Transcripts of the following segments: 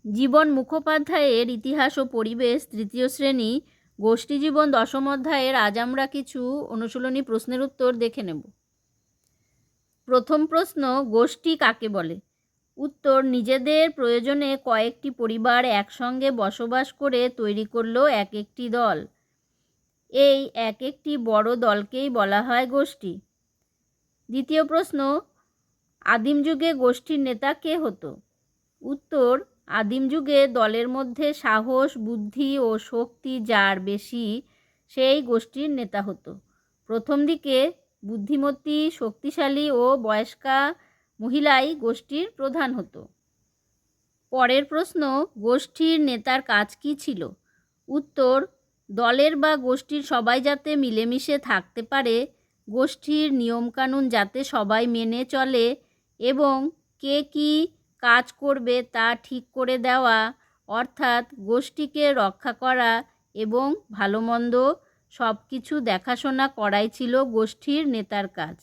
জীবন মুখোপাধ্যায়ের ইতিহাস ও পরিবেশ তৃতীয় শ্রেণী গোষ্ঠী জীবন দশম অধ্যায়ের আজ আমরা কিছু অনুশীলনী প্রশ্নের উত্তর দেখে নেব। প্রথম প্রশ্ন, গোষ্ঠী কাকে বলে? উত্তর, নিজেদের প্রয়োজনে কয়েকটি পরিবার একসঙ্গে বসবাস করে তৈরি করলো এক একটি দল। এই এক একটি বড় দলকেই বলা হয় গোষ্ঠী। দ্বিতীয় প্রশ্ন, আদিম যুগে গোষ্ঠীর নেতা কে হতো? উত্তর, আদিম যুগে দলের মধ্যে সাহস, বুদ্ধি ও শক্তি যার বেশি সেই গোষ্ঠীর নেতা হতো। প্রথম দিকে বুদ্ধিমতী, শক্তিশালী ও বয়স্কা মহিলাই গোষ্ঠীর প্রধান হতো। পরের প্রশ্ন, গোষ্ঠীর নেতার কাজ কী ছিল? উত্তর, দলের বা গোষ্ঠীর সবাই যাতে মিলেমিশে থাকতে পারে, গোষ্ঠীর নিয়মকানুন যাতে সবাই মেনে চলে এবং কে কী কাজ করবে তা ঠিক করে দেওয়া, অর্থাৎ গোষ্ঠীকে রক্ষা করা এবং ভালো মন্দ সব কিছু দেখাশোনা করাই ছিল গোষ্ঠীর নেতার কাজ।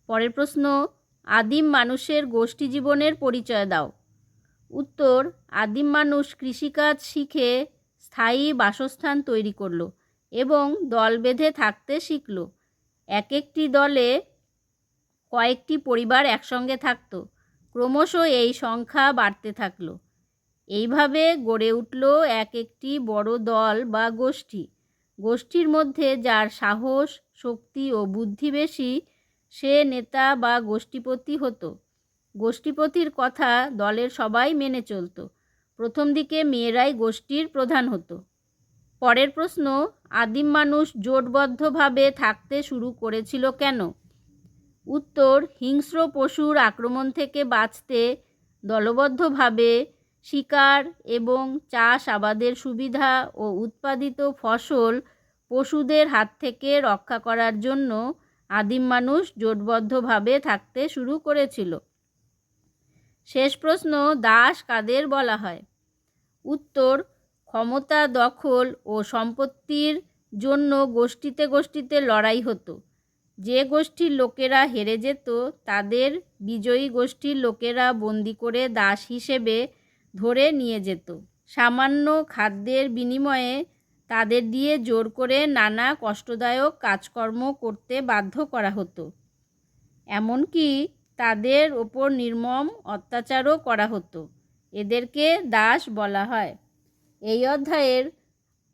পরের প্রশ্ন, আদিম মানুষের গোষ্ঠী জীবনের পরিচয় দাও। উত্তর, আদিম মানুষ কৃষিকাজ শিখে স্থায়ী বাসস্থান তৈরি করলো এবং দল বেঁধে থাকতে শিখল। এক একটি দলে কয়েকটি পরিবার একসঙ্গে থাকতো। ক্রমশ এই সংখ্যা বাড়তে থাকলো। এইভাবে গড়ে উঠল এক একটি বড় দল বা গোষ্ঠী। গোষ্ঠীর মধ্যে যার সাহস, শক্তি ও বুদ্ধি বেশি সে নেতা বা গোষ্ঠীপতি হতো। গোষ্ঠীপতির কথা দলের সবাই মেনে চলত। প্রথম দিকে মেয়েরাই গোষ্ঠীর প্রধান হতো। পরের প্রশ্ন, আদিম মানুষ জোটবদ্ধভাবে থাকতে শুরু করেছিল কেন? উত্তর, হিংস্র পশুর আক্রমণ থেকে বাঁচতে দলবদ্ধভাবে শিকার এবং চাষাবাদের সুবিধা ও উৎপাদিত ফসল পশুদের হাত থেকে রক্ষা করার জন্য আদিম মানুষ জোটবদ্ধভাবে থাকতে শুরু করেছিল। শেষ প্রশ্ন, দাস কাদের বলা হয়? উত্তর, ক্ষমতা দখল ও সম্পত্তির জন্য গোষ্ঠীতে গোষ্ঠীতে লড়াই হতো। যে গোষ্ঠীর লোকেরা হেরে যেত তাদের বিজয়ী গোষ্ঠীর লোকেরা বন্দি করে দাস হিসেবে ধরে নিয়ে যেত। সামান্য খাদ্যের বিনিময়ে তাদের দিয়ে জোর করে নানা কষ্টদায়ক কাজকর্ম করতে বাধ্য করা হতো। এমনকি তাদের ওপর নির্মম অত্যাচারও করা হতো। এদেরকে দাস বলা হয়। এই অধ্যায়ের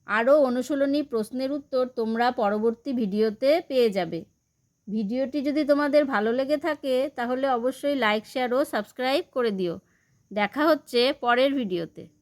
আরও অনুশীলনী প্রশ্নের উত্তর তোমরা পরবর্তী ভিডিওতে পেয়ে যাবে। ভিডিওটি যদি তোমাদের ভালো লেগে থাকে তাহলে অবশ্যই লাইক, শেয়ার ও সাবস্ক্রাইব করে দিও। দেখা হচ্ছে পরের ভিডিওতে।